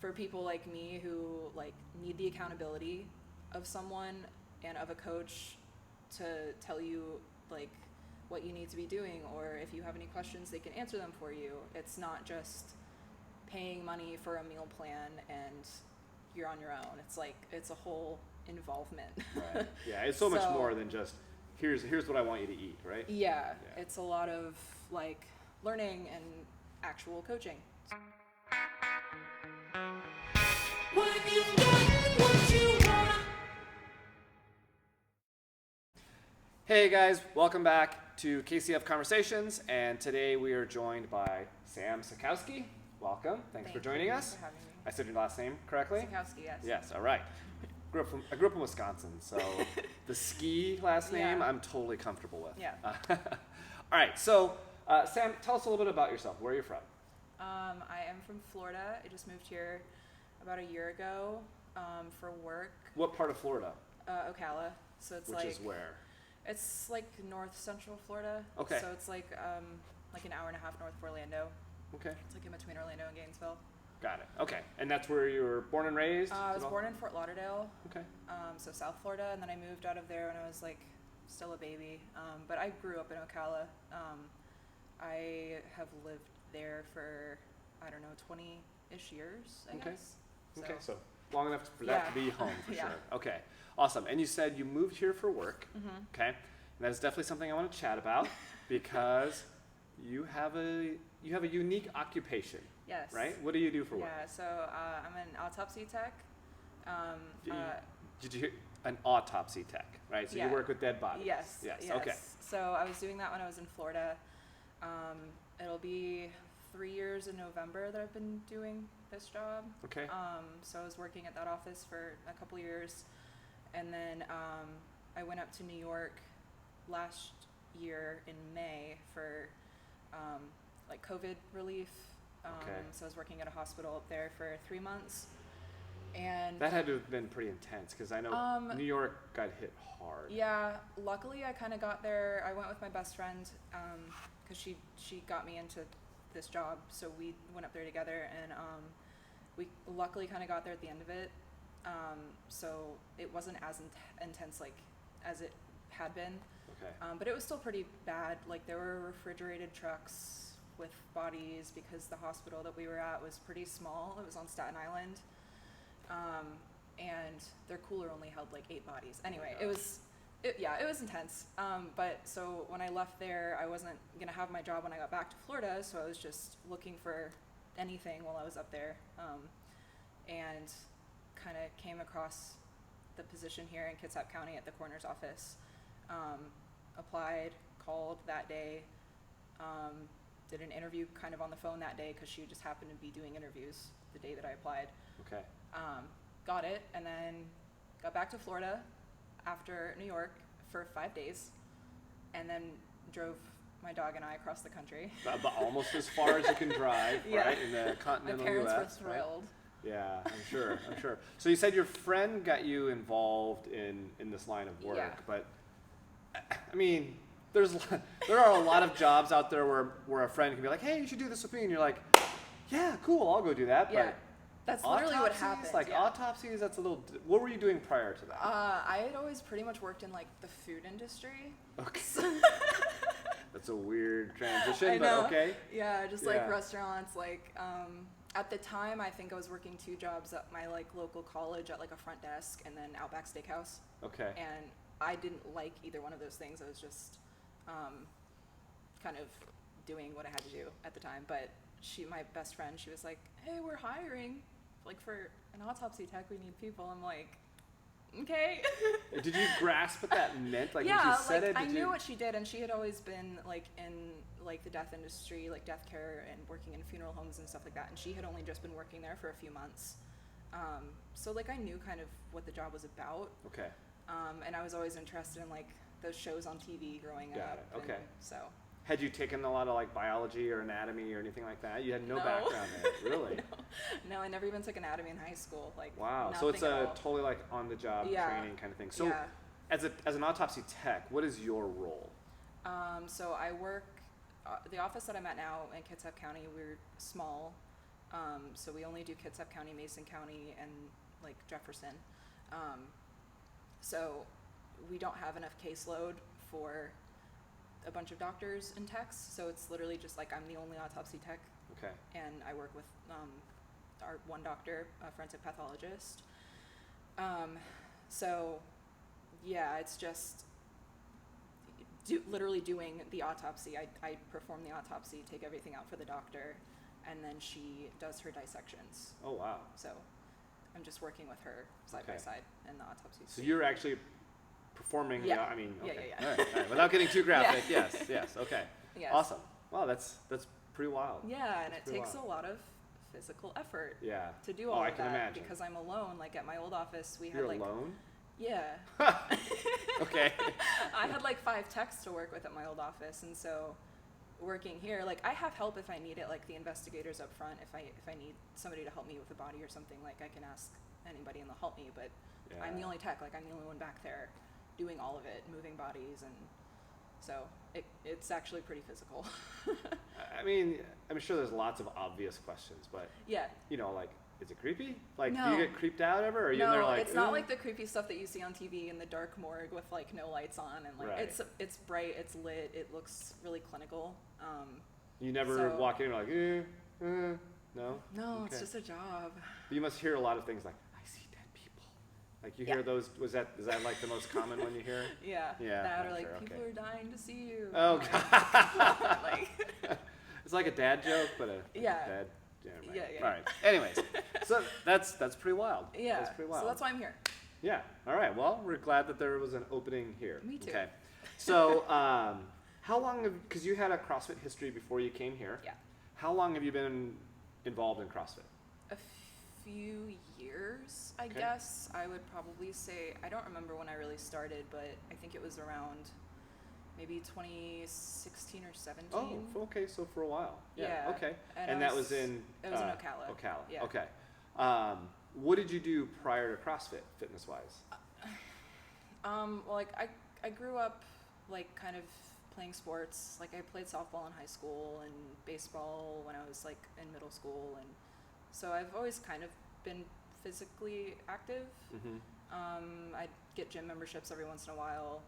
for people like me who like need the accountability of someone and of a coach to tell you like what you need to be doing, or if you have any questions, they can answer them for you. It's not just paying money for a meal plan and you're on your own. It's like, it's a whole involvement. Right. Yeah, it's so much more than just here's what I want you to eat, right? Yeah, it's a lot of like learning and actual coaching. When you've done what you want. Hey guys, welcome back to KCF Conversations, and today we are joined by Sam Sakowski. Welcome. Thanks for joining us. For having me. I said your last name correctly? Sakowski, yes. Yes, all right. I grew up in Wisconsin, so the ski last name I'm totally comfortable with. Yeah. All right, so Sam, tell us a little bit about yourself. Where are you from? I am from Florida. I just moved here about a year ago for work. What part of Florida? Ocala. So it's Which is where? It's like north central Florida. Okay. So it's like an hour and a half north of Orlando. Okay. It's like in between Orlando and Gainesville. Got it. Okay. And that's where you were born and raised? I was born in Fort Lauderdale. Okay. So South Florida, and then I moved out of there when I was like still a baby. But I grew up in Ocala. I have lived there for, 20-ish years, I guess. Okay, so long enough for that to be home for sure. Okay, awesome. And you said you moved here for work. Okay, and that is definitely something I want to chat about because you have a unique occupation. Yes. Right? What do you do for work? Yeah, so I'm an autopsy tech. Did you hear an autopsy tech? Right. So you work with dead bodies. Yes. Yes. Yes. Okay. So I was doing that when I was in Florida. It'll be 3 years in November that I've been doing this job. Okay. So I was working at that office for a couple years, and then I went up to New York last year in May for like COVID relief. So I was working at a hospital up there for 3 months, and that had to have been pretty intense because I know New York got hit hard. Yeah, luckily I kind of got there. I went with my best friend because she got me into this job, so we went up there together, and we luckily kind of got there at the end of it. So it wasn't as intense like as it had been. Okay. But it was still pretty bad. Like there were refrigerated trucks with bodies because the hospital that we were at was pretty small. It was on Staten Island. And their cooler only held like 8 bodies. Anyway, it was intense. But so when I left there, I wasn't gonna have my job when I got back to Florida, so I was just looking for anything while I was up there. And kind of came across the position here in KCF County at the coroner's office. Applied, called that day, did an interview kind of on the phone that day because she just happened to be doing interviews the day that I applied. Okay. Got it, and then got back to Florida after New York for 5 days, and then drove my dog and I across the country. But almost as far as you can drive, right, in the continental U.S. My parents were thrilled. Right? Yeah, I'm sure. So you said your friend got you involved in this line of work, but I mean, there are a lot of jobs out there where a friend can be like, hey, you should do this with me, and you're like, yeah, cool, I'll go do that. Yeah. But that's literally what happened. Autopsies, that's a little. What were you doing prior to that? I had always pretty much worked in like the food industry. Okay. That's a weird transition, I know. But okay. Yeah, just like restaurants. Like at the time, I think I was working 2 jobs at my like local college at like a front desk and then Outback Steakhouse. Okay. And I didn't like either one of those things. I was just kind of doing what I had to do at the time. But my best friend, she was like, hey, we're hiring. Like for an autopsy tech, we need people. I'm like, okay. Did you grasp what that meant? Like yeah, when she said like it? I knew what she did, and she had always been like in like the death industry, like death care and working in funeral homes and stuff like that. And she had only just been working there for a few months. So like I knew kind of what the job was about. Okay. And I was always interested in like those shows on TV growing up. Got it. Okay. So. Had you taken a lot of like biology or anatomy or anything like that? You had no background in it, really? No, I never even took anatomy in high school. Like wow, so it's a totally like on the job training kind of thing. So as an autopsy tech, what is your role? So I work the office that I'm at now in KCF County. We're small, So we only do Kitsap County, Mason County, and like Jefferson. So we don't have enough caseload for a bunch of doctors and techs. So it's literally just like I'm the only autopsy tech, Okay. and I work with our one doctor, a forensic pathologist. So yeah, it's just literally doing the autopsy. I perform the autopsy, take everything out for the doctor, and then she does her dissections. Oh, wow. So I'm just working with her side by Okay. side in the autopsy. So you're actually performing, Yeah. I mean, Yeah, okay. yeah, yeah. All right. Without getting too graphic, yes, okay. Yes. Awesome. Wow, that's pretty wild. Yeah, and That's it pretty takes wild. a lot of physical effort Yeah. to do Oh, all I of can that imagine. because I'm alone. Like at my old office, we You're had like alone? yeah. Okay. I had like 5 techs to work with at my old office, and so working here, like I have help if I need it, like the investigators up front. If I need somebody to help me with a body or something, like I can ask anybody and they'll help me. But I'm the Yeah. only tech, like I'm the only one back there doing all of it, moving bodies, and so it's actually pretty physical. I mean, I'm sure there's lots of obvious questions, but, Yeah. you know, like, is it creepy? Like, do No. you get creeped out ever? Or are you in No, there like, it's not "Ooh"? like the creepy stuff that you see on TV in the dark morgue with like no lights on, and like Right. it's bright, it's lit, it looks really clinical. You never so- walk in and you're like, no? No, it's Okay. just a job. But you must hear a lot of things like, I see dead people. Like, you Yeah. hear those, is that like the most common one you hear? Yeah. Yeah, That I'm or like sure, people okay. are dying to see you. Oh, Like, God. like It's like a dad joke, but a Yeah. dad. Yeah, right. Yeah, yeah. All right. Anyways, so that's pretty wild. yeah. That's pretty wild. So that's why I'm here. Yeah. All right. Well, we're glad that there was an opening here. Me too. Okay. So, how long have, because you had a CrossFit history before you came here. Yeah. How long have you been involved in CrossFit? A few years, I Okay. guess. I would probably say I don't remember when I really started, but I think it was around maybe 2016 or 17. Oh, okay. So for a while. Yeah. Yeah. Okay. And And I that was- was in. it was in Ocala. Ocala. Yeah. Okay. What did you do prior to CrossFit, fitness-wise? Well, like I grew up like kind of playing sports. Like I played softball in high school and baseball when I was like in middle school, and so I've always kind of been physically active. Mm-hmm. I'd get gym memberships every once in a while,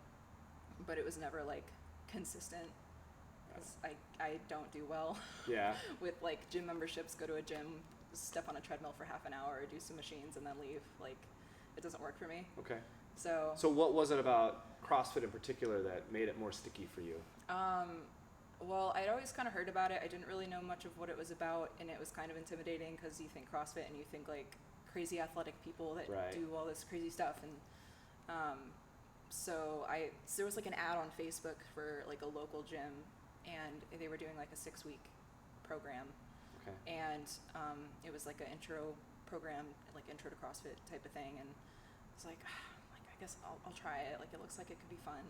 but it was never like consistent. 'Cause I don't do well Yeah. with like gym memberships. Go to a gym, step on a treadmill for half an hour, do some machines, and then leave. Like it doesn't work for me. Okay. So So what was it about CrossFit in particular that made it more sticky for you? well, I'd always kind of heard about it. I didn't really know much of what it was about, and it was kind of intimidating because you think CrossFit and you think like crazy athletic people that Right. do all this crazy stuff, and so there was like an ad on Facebook for like a local gym, and they were doing like a 6-week program, Okay. and it was like an intro program, like intro to CrossFit type of thing, and I was like I guess I'll try it. Like it looks like it could be fun.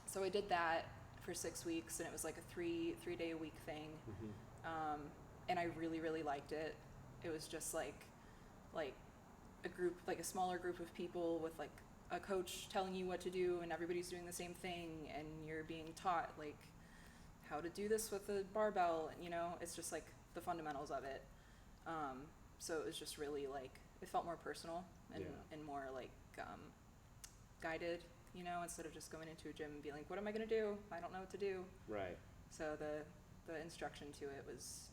So I did that for 6 weeks, and it was like a three-day a week thing. Mm-hmm. And I really, really liked it. It was just like a group, like a smaller group of people with like a coach telling you what to do, and everybody's doing the same thing, and you're being taught like how to do this with a barbell, and it's just like the fundamentals of it. So it was just really like, it felt more personal and, Yeah. and more like guided, instead of just going into a gym and being like, what am I going to do? I don't know what to do. Right. So the instruction to it was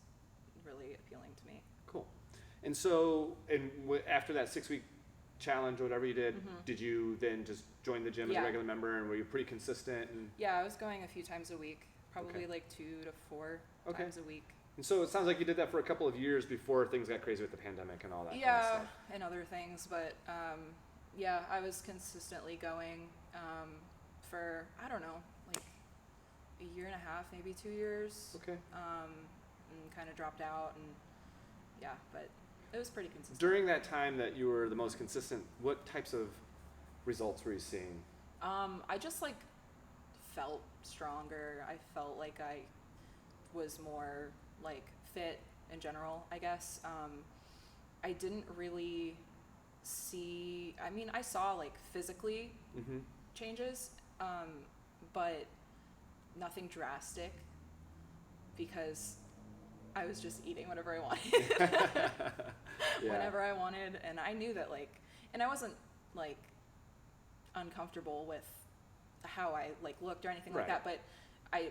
really appealing to me. Cool. And so, after that 6-week challenge or whatever you did, Mhm. did you then just join the gym as Yeah. a regular member, and were you pretty consistent? Yeah, I was going a few times a week, probably Okay. like 2 to 4 Okay. times a week. And so it sounds like you did that for a couple of years before things got crazy with the pandemic and all that Yeah, kind of stuff. and other things, but yeah, I was consistently going for, I don't know, like a year and a half, maybe 2 years, Okay. and kind of dropped out, and yeah, but it was pretty consistent. During that time that you were the most consistent, what types of results were you seeing? I just like felt stronger. I felt like I was more like fit in general, I guess. I didn't really see, I saw like physically Mm-hmm. changes, but nothing drastic, because I was just eating whatever I wanted. Whenever I wanted, and I knew that like, and I wasn't like uncomfortable with how I like looked or anything like that, but I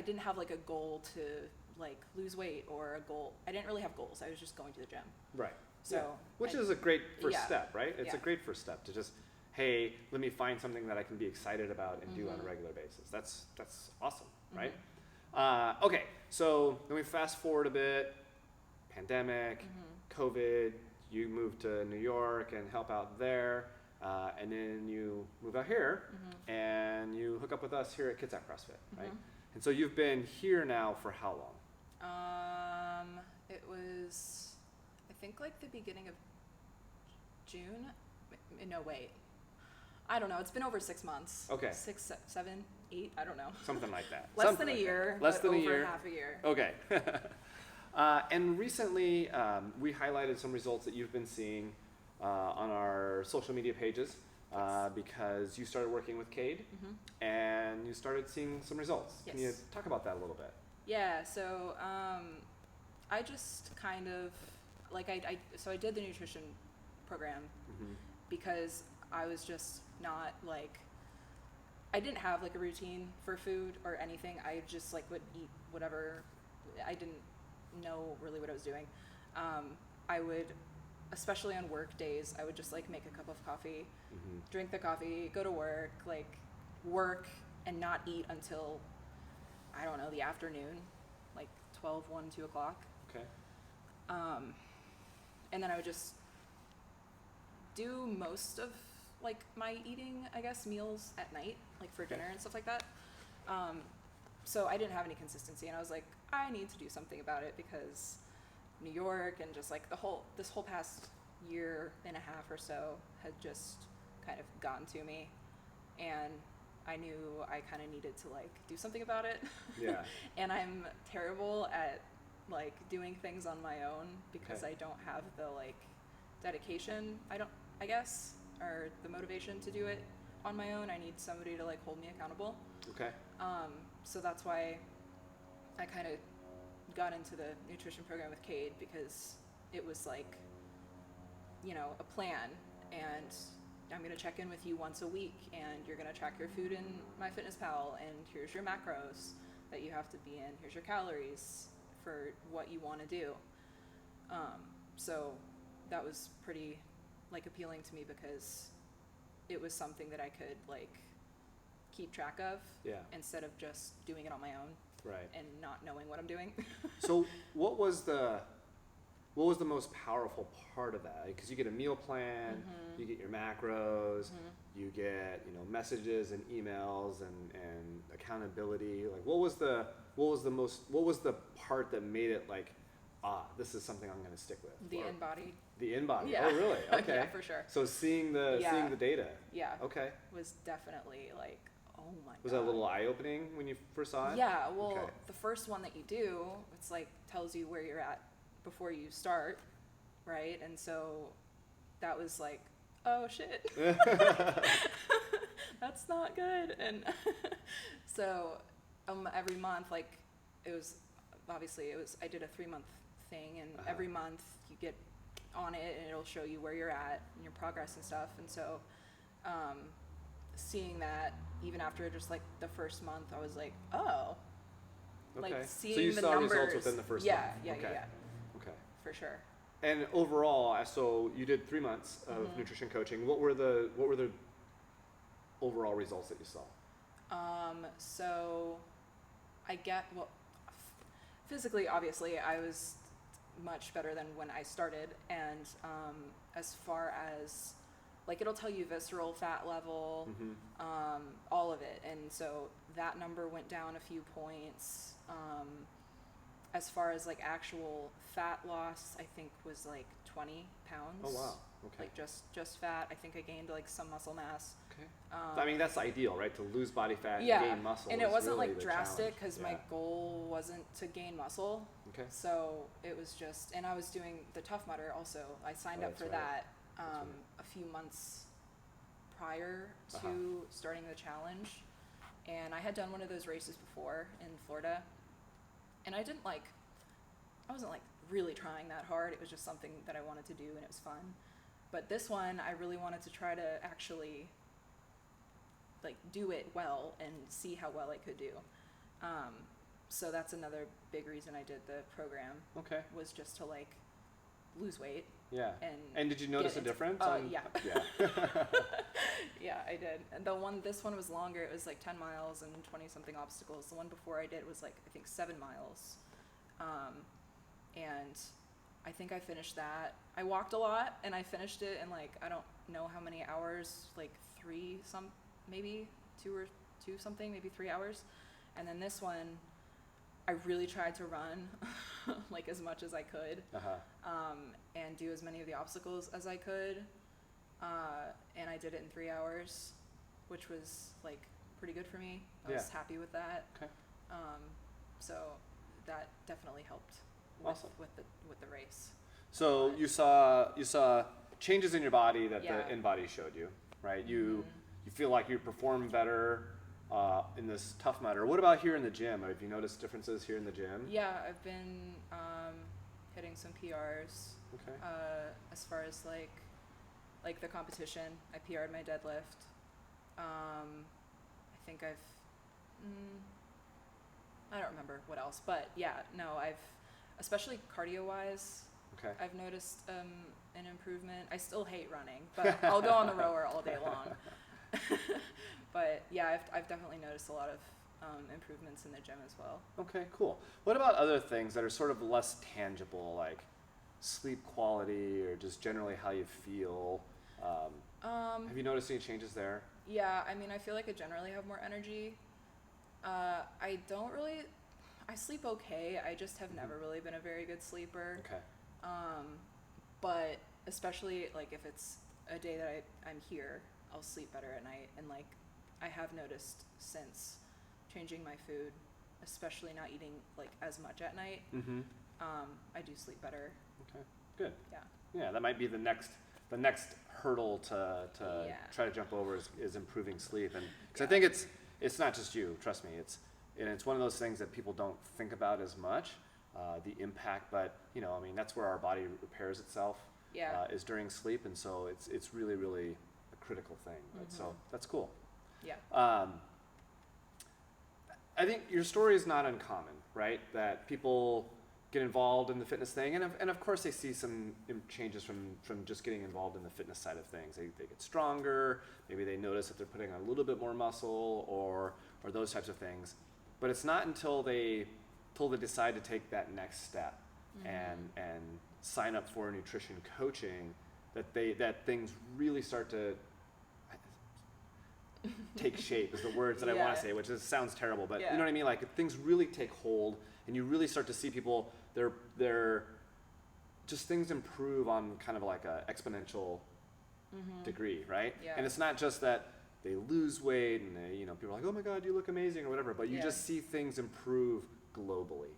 didn't have like a goal to like lose weight or a goal. I didn't really have goals. I was just going to the gym. Right. So, which is a great first yeah. step, right? It's Yeah. a great first step to just, hey, let me find something that I can be excited about and do on a regular basis. That's awesome, right? Okay, so then we fast forward a bit, pandemic, COVID, you moved to New York and help out there, and then you move out here and you hook up with us here at KCF CrossFit, right? And so you've been here now for how long? It was, I think like the beginning of June. No, wait. I don't know. It's been over 6 months. Okay. 6, 7, 8. I don't know. Something like that. Less Something than a like year. that. Less but than a over year. half a year. Okay. And recently, we highlighted some results that you've been seeing on our social media pages because you started working with Cade and you started seeing some results. Yes. Can you talk about that a little bit? Yeah. So I just kind of like so I did the nutrition program because I was just not like, I didn't have like a routine for food or anything. I just like would eat whatever. I didn't know really what I was doing. I would, especially on work days, I would just like make a cup of coffee, drink the coffee, go to work, like work and not eat until, I don't know, the afternoon, like 12, 1, 2 o'clock. Okay. And then I would just do most of like my eating, I guess, meals at night, like for dinner and stuff like that. So I didn't have any consistency, and I was like, I need to do something about it because New York and just like this whole past year and a half or so had just kind of gotten to me, and I knew I kind of needed to like do something about it. Yeah. And I'm terrible at like doing things on my own because I don't have the like dedication, I guess, or the motivation to do it on my own. I need somebody to like hold me accountable. Okay. So that's why I kind of got into the nutrition program with Cade, because it was like, you know, a plan, and I'm going to check in with you once a week, and you're going to track your food in MyFitnessPal, and here's your macros that you have to be in, here's your calories for what you want to do. So that was pretty like appealing to me because it was something that I could like keep track of instead of just doing it on my own and not knowing what I'm doing. So what was the most powerful part of that? Because you get a meal plan, you get your macros, you get, you know, messages and emails and accountability. Like what was the part that made it like, this is something I'm going to stick with? The InBody. The InBody. Yeah. Oh, really? Okay. Yeah, for sure. So seeing the data. Yeah. Okay. Was definitely like, oh my god. Was that a little eye-opening when you first saw it? Yeah, well, Okay. the first one that you do, it's like tells you where you're at before you start, right? And so that was like, oh shit. That's not good. And so every month, like I did a 3-month thing, and every month you get on it and it'll show you where you're at and your progress and stuff. And so seeing that even after just like the first month, I was like, oh, Okay. like seeing so you the saw numbers results within the first month. Yeah, Okay. for sure. And overall, so you did 3 months of nutrition coaching. What were the overall results that you saw? So physically, obviously, I was much better than when I started, and as far as like it'll tell you visceral fat level, all of it, and so that number went down a few points. As far as like actual fat loss, I think was like 20 pounds. Oh wow. Okay. Like just fat. I think I gained like some muscle mass. Okay. I mean, that's ideal, right? To lose body fat and Yeah, gain muscle. and it is wasn't really like the drastic challenge. because my goal wasn't to gain muscle. Okay. So it was just, and I was doing the Tough Mudder also. I signed up that's for right. that right. a few months prior to starting the challenge, and I had done one of those races before in Florida, and I didn't like I wasn't like really trying that hard. It was just something that I wanted to do and it was fun. But this one, I really wanted to try to actually like do it well and see how well I could do. So that's another big reason I did the program. Okay. Was just to like lose weight. Yeah. And did you notice a difference? Yeah. Yeah. Yeah, I did. And this one was longer. It was like 10 miles and 20 something obstacles. The one before I did was like, I think 7 miles. And I think I finished that. I walked a lot and I finished it in like, I don't know how many hours, like 3 maybe 2 something, maybe 3 hours. And then this one, I really tried to run like as much as I could, and do as many of the obstacles as I could. And I did it in 3 hours, which was like pretty good for me. I was happy with that. Okay. So that definitely helped Awesome. with the race. So you saw changes in your body that Yeah. the InBody showed you, right? You feel like you perform better in this Tough Mudder. What about here in the gym? Have you noticed differences here in the gym? Yeah, I've been hitting some PRs. Okay. As far as like the competition, I PR'd my deadlift. I think I don't remember what else, but yeah, no, especially cardio wise, Okay. I've noticed an improvement. I still hate running, but I'll go on the rower all day long. But yeah, I've definitely noticed a lot of improvements in the gym as well. Okay, cool. What about other things that are sort of less tangible, like sleep quality or just generally how you feel? Have you noticed any changes there? Yeah, I mean, I feel like I generally have more energy. I sleep okay. I just have never really been a very good sleeper. Okay. But especially like if it's a day that I'm here, I'll sleep better at night. And like I have noticed since changing my food, especially not eating like as much at night, Mm-hmm. I do sleep better. Okay. Good. Yeah. Yeah, that might be the next hurdle to Yeah. try to jump over is improving sleep, and because I think it's not just you. Trust me, it's one of those things that people don't think about as much, the impact. But I mean, that's where our body repairs itself. Yeah. Is during sleep, and so it's really really a critical thing. But so that's cool. Yeah. I think your story is not uncommon, right? That people get involved in the fitness thing, and of course they see some changes from just getting involved in the fitness side of things. They get stronger, maybe they notice that they're putting on a little bit more muscle or those types of things. But it's not until they decide to take that next step and sign up for nutrition coaching that things really start to take shape is the words that I want to say, which sounds terrible, but you know what I mean? Like things really take hold and you really start to see people, they're just things improve on kind of like a exponential degree, right? Yeah. And it's not just that they lose weight and they, people are like, oh my God, you look amazing or whatever, but you just see things improve globally.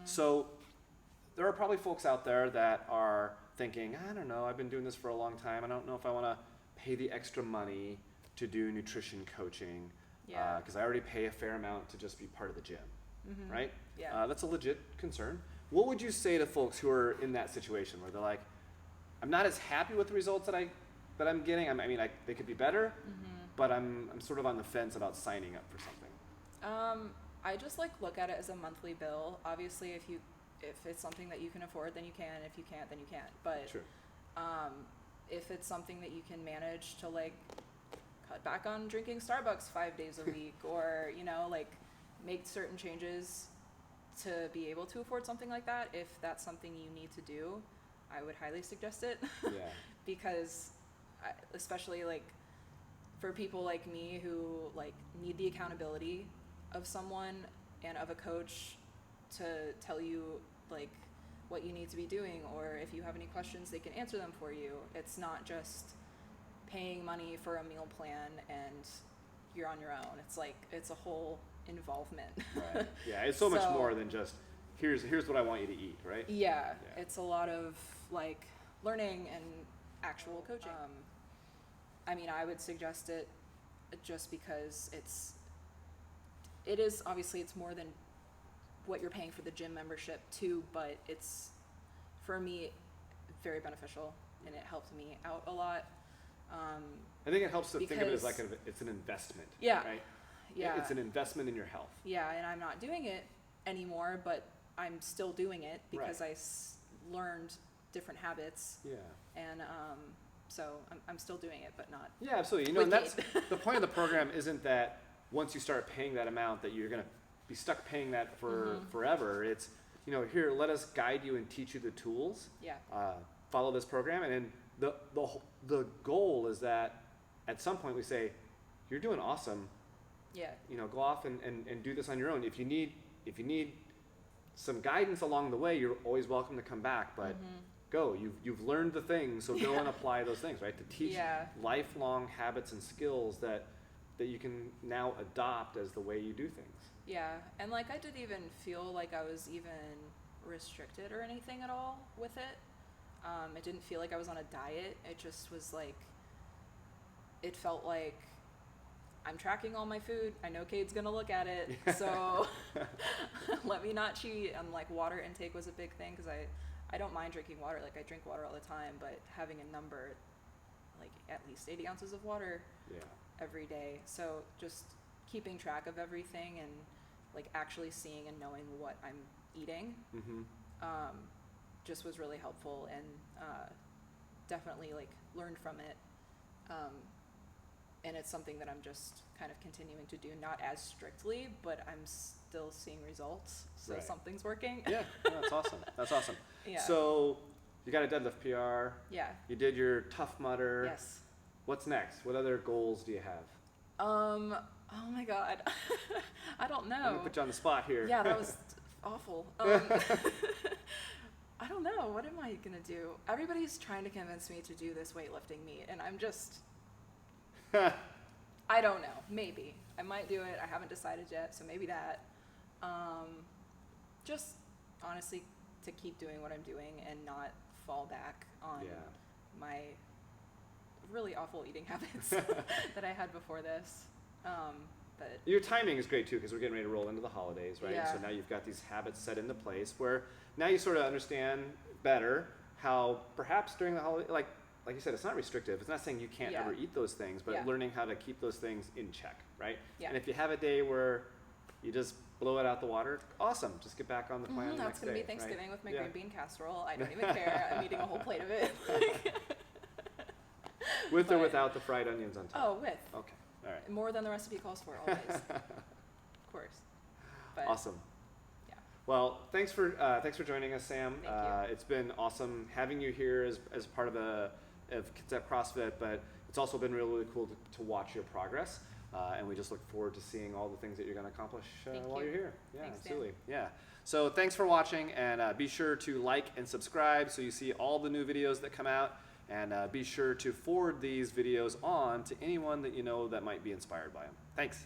So there are probably folks out there that are thinking, I don't know, I've been doing this for a long time. I don't know if I want to pay the extra money to do nutrition coaching because I already pay a fair amount to just be part of the gym, right? Yeah. That's a legit concern. What would you say to folks who are in that situation where they're like, I'm not as happy with the results that I'm getting. They could be better, but I'm sort of on the fence about signing up for something. I just like look at it as a monthly bill. Obviously, if it's something that you can afford, then you can. If you can't, then you can't. But Sure. If it's something that you can manage to like cut back on drinking Starbucks 5 days a week, or like make certain changes to be able to afford something like that, if that's something you need to do, I would highly suggest it. Yeah. Because especially like for people like me who like need the accountability of someone and of a coach to tell you like what you need to be doing, or if you have any questions they can answer them for you. It's not just paying money for a meal plan and you're on your own. It's like it's a whole involvement. Right. Yeah, it's so much more than just here's what I want you to eat, right? Yeah, it's a lot of like learning and actual coaching. I would suggest it just because it is obviously it's more than what you're paying for the gym membership too, but it's, for me, very beneficial, and it helped me out a lot. I think it helps to think of it as Because- like it's an investment. Yeah. Right? Yeah. It's an investment in your health. Yeah, and I'm not doing it anymore, but I'm still doing it because Right. learned different habits, Yeah. and so I'm still doing it, but not. Yeah, absolutely. With And that's Kate. the point of the program isn't that once you start paying that amount that you're going to be stuck paying that for forever. It's, here, let us guide you and teach you the tools. Yeah. Follow this program, and then the goal is that at some point we say, you're doing awesome. Yeah. Go off and do this on your own. If you need some guidance along the way, you're always welcome to come back, but go. You've learned the things, so go and apply those things, right? To teach lifelong habits and skills that you can now adopt as the way you do things. Yeah, and like I didn't even feel like I was even restricted or anything at all with it. It didn't feel like I was on a diet. It just was like, it felt like I'm tracking all my food. I know Cade's gonna look at it, so let me not cheat. And like water intake was a big thing because I don't mind drinking water. Like I drink water all the time, but having a number, like at least 80 ounces of water every day. So just keeping track of everything and like actually seeing and knowing what I'm eating just was really helpful, and definitely like learned from it. And it's something that I'm just kind of continuing to do, not as strictly, but I'm still seeing results. So Right. something's working. Yeah, that's awesome. That's awesome. Yeah. So you got a deadlift PR. Yeah. You did your Tough Mudder. Yes. What's next? What other goals do you have? Oh my God. I don't know. Let me put you on the spot here. Yeah, that was awful. I don't know. What am I gonna do? Everybody's trying to convince me to do this weightlifting meet, and I'm just, I don't know. Maybe I might do it. I haven't decided yet, so maybe that. Just honestly to keep doing what I'm doing and not fall back on my really awful eating habits that I had before this. But Your timing is great too, because we're getting ready to roll into the holidays, right? Yeah. So now you've got these habits set into place where now you sort of understand better how perhaps during the holiday, like you said, it's not restrictive. It's not saying you can't ever eat those things, but learning how to keep those things in check, right? Yeah. And if you have a day where you just blow it out the water, awesome. Just get back on the plan the that's next gonna day, be Thanksgiving right? with my Yeah. green bean casserole. I don't even care. I'm eating a whole plate of it. With or But- without the fried onions on top? Oh, with. Okay, all right. More than the recipe calls for, always. Of course. But Awesome. yeah. Well, thanks for joining us, Sam. Thank you. It's been awesome having you here as part of KCF CrossFit, but it's also been really, really cool to watch your progress. And we just look forward to seeing all the things that you're going to accomplish Thank while you. you're here. Yeah, Thanks, Dan. absolutely. Yeah. So thanks for watching, and be sure to like and subscribe so you see all the new videos that come out. And be sure to forward these videos on to anyone that you know that might be inspired by them. Thanks.